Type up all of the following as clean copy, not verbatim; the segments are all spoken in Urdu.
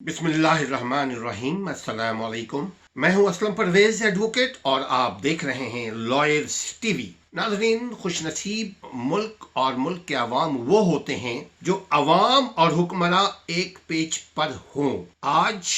بسم اللہ الرحمن الرحیم۔ السلام علیکم، میں ہوں اسلم پرویز ایڈوکیٹ اور آپ دیکھ رہے ہیں لائرز ٹی وی۔ ناظرین، خوش نصیب ملک اور ملک کے عوام وہ ہوتے ہیں جو عوام اور حکمراں ایک پیج پر ہوں۔ آج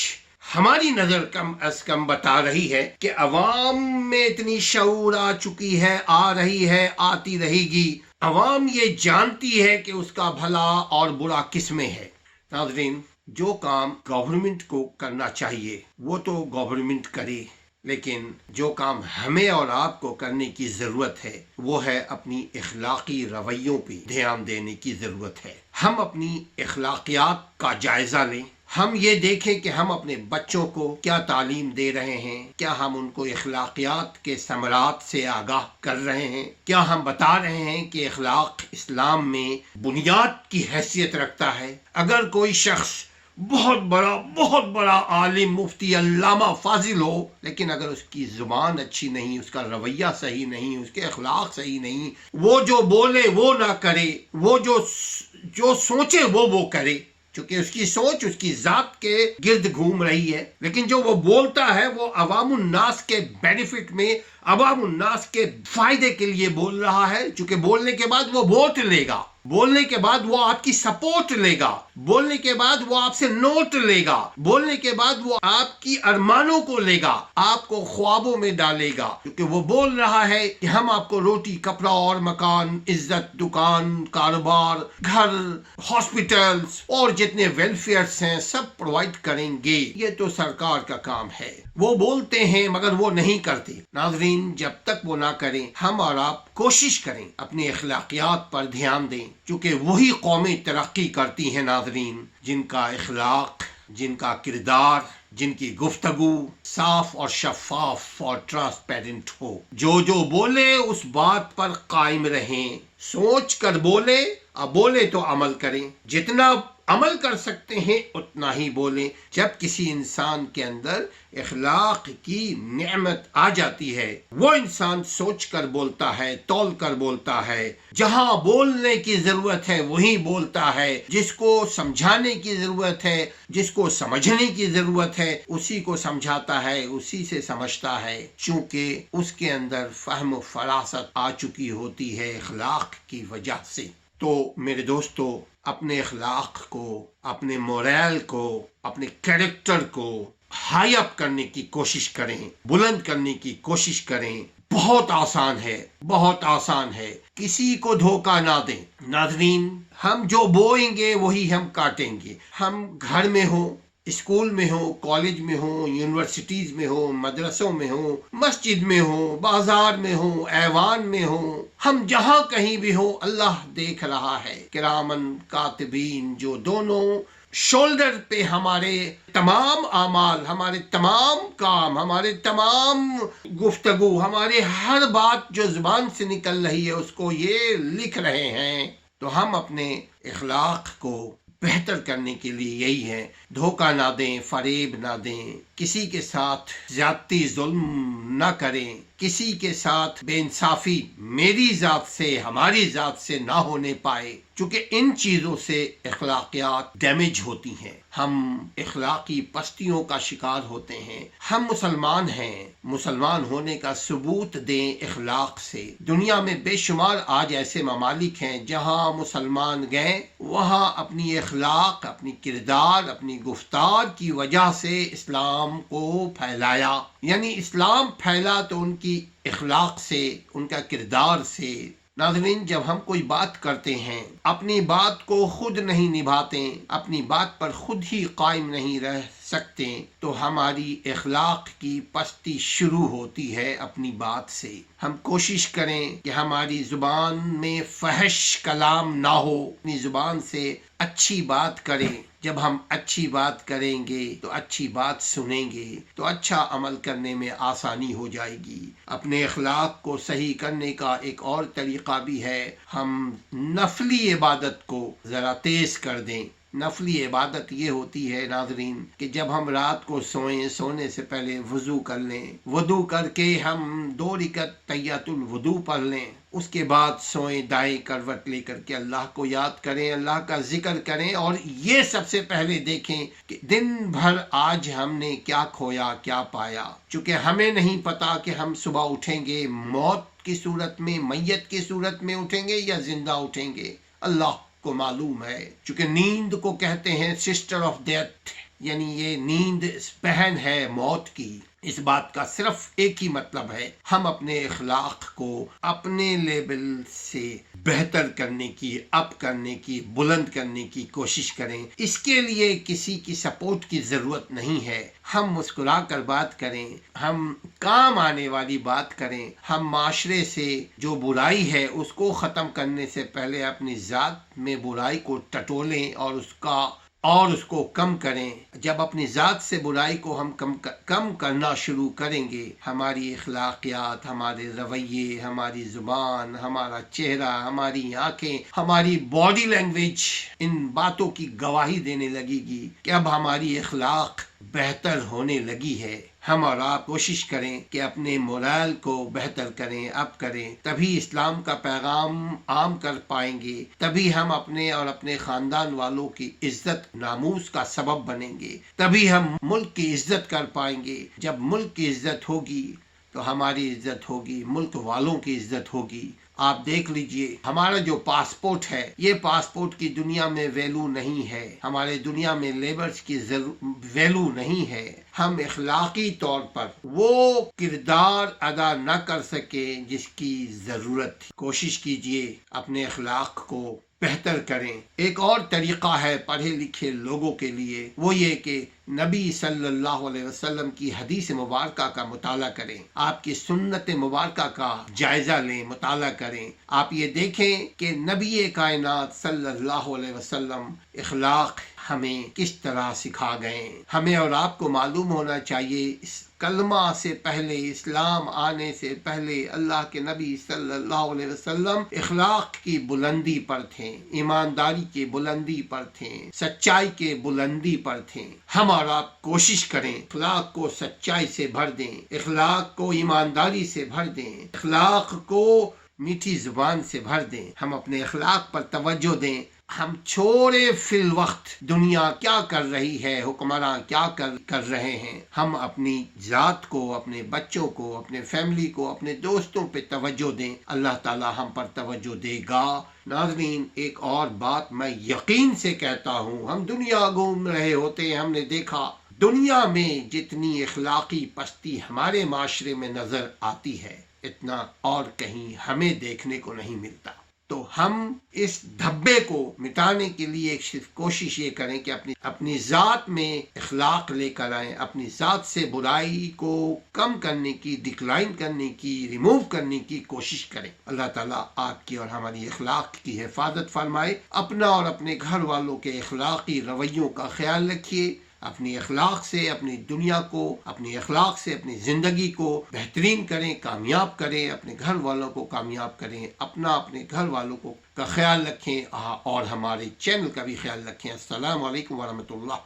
ہماری نظر کم از کم بتا رہی ہے کہ عوام میں اتنی شعور آ چکی ہے، آ رہی ہے، آتی رہے گی۔ عوام یہ جانتی ہے کہ اس کا بھلا اور برا کس میں ہے۔ ناظرین، جو کام گورنمنٹ کو کرنا چاہیے وہ تو گورنمنٹ کرے، لیکن جو کام ہمیں اور آپ کو کرنے کی ضرورت ہے وہ ہے اپنی اخلاقی رویوں پہ دھیان دینے کی ضرورت ہے۔ ہم اپنی اخلاقیات کا جائزہ لیں، ہم یہ دیکھیں کہ ہم اپنے بچوں کو کیا تعلیم دے رہے ہیں، کیا ہم ان کو اخلاقیات کے ثمرات سے آگاہ کر رہے ہیں، کیا ہم بتا رہے ہیں کہ اخلاق اسلام میں بنیاد کی حیثیت رکھتا ہے۔ اگر کوئی شخص بہت بڑا عالم، مفتی، علامہ، فاضل ہو، لیکن اگر اس کی زبان اچھی نہیں، اس کا رویہ صحیح نہیں، اس کے اخلاق صحیح نہیں، وہ جو بولے وہ نہ کرے، وہ جو سوچے وہ کرے، چونکہ اس کی سوچ اس کی ذات کے گرد گھوم رہی ہے، لیکن جو وہ بولتا ہے وہ عوام الناس کے بینیفٹ میں، عوام الناس کے فائدے کے لیے بول رہا ہے، چونکہ بولنے کے بعد وہ ووٹ لے گا، بولنے کے بعد وہ آپ کی سپورٹ لے گا، بولنے کے بعد وہ آپ سے نوٹ لے گا، بولنے کے بعد وہ آپ کی ارمانوں کو لے گا، آپ کو خوابوں میں ڈالے گا، کیونکہ وہ بول رہا ہے کہ ہم آپ کو روٹی، کپڑا اور مکان، عزت، دکان، کاروبار، گھر، ہاسپٹلز اور جتنے ویلفیئرس ہیں سب پرووائڈ کریں گے۔ یہ تو سرکار کا کام ہے۔ وہ بولتے ہیں مگر وہ نہیں کرتے۔ ناظرین، جب تک وہ نہ کریں، ہم اور آپ کوشش کریں اپنی اخلاقیات پر دھیان دیں، کیونکہ وہی قومیں ترقی کرتی ہیں ناظرین جن کا اخلاق، جن کا کردار، جن کی گفتگو صاف اور شفاف اور ٹرانسپیرنٹ ہو۔ جو بولے اس بات پر قائم رہیں، سوچ کر بولے، اب بولے تو عمل کریں، جتنا عمل کر سکتے ہیں اتنا ہی بولیں۔ جب کسی انسان کے اندر اخلاق کی نعمت آ جاتی ہے، وہ انسان سوچ کر بولتا ہے، تول کر بولتا ہے، جہاں بولنے کی ضرورت ہے وہیں بولتا ہے، جس کو سمجھانے کی ضرورت ہے، جس کو سمجھنے کی ضرورت ہے اسی کو سمجھاتا ہے، اسی سے سمجھتا ہے، چونکہ اس کے اندر فہم و فراست آ چکی ہوتی ہے اخلاق کی وجہ سے۔ تو میرے دوستو، اپنے اخلاق کو، اپنے مورال کو، اپنے کریکٹر کو ہائی اپ کرنے کی کوشش کریں، بلند کرنے کی کوشش کریں۔ بہت آسان ہے، بہت آسان ہے، کسی کو دھوکہ نہ دیں۔ ناظرین، ہم جو بوئیں گے وہی ہم کاٹیں گے۔ ہم گھر میں ہوں، اسکول میں ہوں، کالج میں ہوں، یونیورسٹیز میں ہوں، مدرسوں میں ہوں، مسجد میں ہوں، بازار میں ہوں، ایوان میں ہوں، ہم جہاں کہیں بھی ہوں، اللہ دیکھ رہا ہے۔ کرامن کاتبین، جو دونوں شولڈر پہ ہمارے تمام اعمال، ہمارے تمام کام، ہمارے تمام گفتگو، ہمارے ہر بات جو زبان سے نکل رہی ہے اس کو یہ لکھ رہے ہیں۔ تو ہم اپنے اخلاق کو بہتر کرنے کے لیے یہی ہے، دھوکہ نہ دیں، فریب نہ دیں، کسی کے ساتھ زیادتی ظلم نہ کریں، کسی کے ساتھ بے انصافی میری ذات سے، ہماری ذات سے نہ ہونے پائے، چونکہ ان چیزوں سے اخلاقیات ڈیمیج ہوتی ہیں، ہم اخلاقی پستیوں کا شکار ہوتے ہیں۔ ہم مسلمان ہیں، مسلمان ہونے کا ثبوت دیں اخلاق سے۔ دنیا میں بے شمار آج ایسے ممالک ہیں جہاں مسلمان گئے، وہاں اپنی اخلاق، اپنی کردار، اپنی گفتار کی وجہ سے اسلام کو پھیلایا، یعنی اسلام پھیلا تو ان کی اخلاق سے، ان کا کردار سے۔ ناظرین، جب ہم کوئی بات کرتے ہیں، اپنی بات کو خود نہیں نبھاتے، اپنی بات پر خود ہی قائم نہیں رہ سکتے، تو ہماری اخلاق کی پستی شروع ہوتی ہے اپنی بات سے۔ ہم کوشش کریں کہ ہماری زبان میں فحش کلام نہ ہو، اپنی زبان سے اچھی بات کریں۔ جب ہم اچھی بات کریں گے تو اچھی بات سنیں گے تو اچھا عمل کرنے میں آسانی ہو جائے گی۔ اپنے اخلاق کو صحیح کرنے کا ایک اور طریقہ بھی ہے، ہم نفلی عبادت کو ذرا تیز کر دیں، نفلی عبادت یہ ہوتی ہے ناظرین کہ جب ہم رات کو سوئیں، سونے سے پہلے وضو کر لیں، وضو کر کے ہم 2 رکعت تحیۃ الوضو پڑھ لیں، اس کے بعد سوئیں، دائیں کروٹ لے کر کے اللہ کو یاد کریں، اللہ کا ذکر کریں، اور یہ سب سے پہلے دیکھیں کہ دن بھر آج ہم نے کیا کھویا، کیا پایا، چونکہ ہمیں نہیں پتا کہ ہم صبح اٹھیں گے موت کی صورت میں، میت کی صورت میں اٹھیں گے یا زندہ اٹھیں گے، اللہ کو معلوم ہے، چونکہ نیند کو کہتے ہیں سسٹر آف ڈیتھ، یعنی یہ نیند بہن ہے موت کی۔ اس بات کا صرف ایک ہی مطلب ہے، ہم اپنے اخلاق کو اپنے لیول سے بہتر کرنے کی، اپ کرنے کی، بلند کرنے کی کوشش کریں۔ اس کے لیے کسی کی سپورٹ کی ضرورت نہیں ہے، ہم مسکرا کر بات کریں، ہم کام آنے والی بات کریں، ہم معاشرے سے جو برائی ہے اس کو ختم کرنے سے پہلے اپنی ذات میں برائی کو ٹٹولیں اور اس کو کم کریں۔ جب اپنی ذات سے برائی کو ہم کم کرنا شروع کریں گے، ہماری اخلاقیات، ہمارے رویے، ہماری زبان، ہمارا چہرہ، ہماری آنکھیں، ہماری باڈی لینگویج ان باتوں کی گواہی دینے لگے گی کہ اب ہماری اخلاق بہتر ہونے لگی ہے۔ ہم اور آپ کوشش کریں کہ اپنے مورال کو بہتر کریں، اب کریں، تبھی اسلام کا پیغام عام کر پائیں گے، تبھی ہم اپنے اور اپنے خاندان والوں کی عزت ناموس کا سبب بنیں گے، تبھی ہم ملک کی عزت کر پائیں گے۔ جب ملک کی عزت ہوگی تو ہماری عزت ہوگی، ملک والوں کی عزت ہوگی۔ آپ دیکھ لیجئے ہمارا جو پاسپورٹ ہے، یہ پاسپورٹ کی دنیا میں ویلو نہیں ہے، ہمارے دنیا میں لیبرز کی ویلو نہیں ہے۔ ہم اخلاقی طور پر وہ کردار ادا نہ کر سکے جس کی ضرورت تھی۔ کوشش کیجئے اپنے اخلاق کو بہتر کریں۔ ایک اور طریقہ ہے پڑھے لکھے لوگوں کے لیے، وہ یہ کہ نبی صلی اللہ علیہ وسلم کی حدیث مبارکہ کا مطالعہ کریں، آپ کی سنت مبارکہ کا جائزہ لیں، مطالعہ کریں۔ آپ یہ دیکھیں کہ نبی کائنات صلی اللہ علیہ وسلم اخلاق ہمیں کس طرح سکھا گئے۔ ہمیں اور آپ کو معلوم ہونا چاہیے، اس کلمہ سے پہلے، اسلام آنے سے پہلے اللہ کے نبی صلی اللہ علیہ وسلم اخلاق کی بلندی پر تھے، ایمانداری کی بلندی پر تھے، سچائی کے بلندی پر تھے۔ ہم اور آپ کوشش کریں اخلاق کو سچائی سے بھر دیں، اخلاق کو ایمانداری سے بھر دیں، اخلاق کو میٹھی زبان سے بھر دیں۔ ہم اپنے اخلاق پر توجہ دیں، ہم چھوڑے فی الوقت دنیا کیا کر رہی ہے، حکمراں کیا کر رہے ہیں، ہم اپنی ذات کو، اپنے بچوں کو، اپنے فیملی کو، اپنے دوستوں پہ توجہ دیں، اللہ تعالی ہم پر توجہ دے گا۔ ناظرین، ایک اور بات میں یقین سے کہتا ہوں، ہم دنیا گھوم رہے ہوتے ہیں، ہم نے دیکھا دنیا میں جتنی اخلاقی پستی ہمارے معاشرے میں نظر آتی ہے، اتنا اور کہیں ہمیں دیکھنے کو نہیں ملتا۔ تو ہم اس دھبے کو مٹانے کے لیے صرف کوشش یہ کریں کہ اپنی ذات میں اخلاق لے کر آئیں، اپنی ذات سے برائی کو کم کرنے کی، ڈکلائن کرنے کی، ریموو کرنے کی کوشش کریں۔ اللہ تعالیٰ آپ کی اور ہماری اخلاق کی حفاظت فرمائے۔ اپنا اور اپنے گھر والوں کے اخلاقی رویوں کا خیال رکھیے، اپنی اخلاق سے اپنی دنیا کو، اپنی اخلاق سے اپنی زندگی کو بہترین کریں، کامیاب کریں، اپنے گھر والوں کو کامیاب کریں، اپنے گھر والوں کا خیال رکھیں اور ہمارے چینل کا بھی خیال رکھیں۔ السلام علیکم ورحمۃ اللہ۔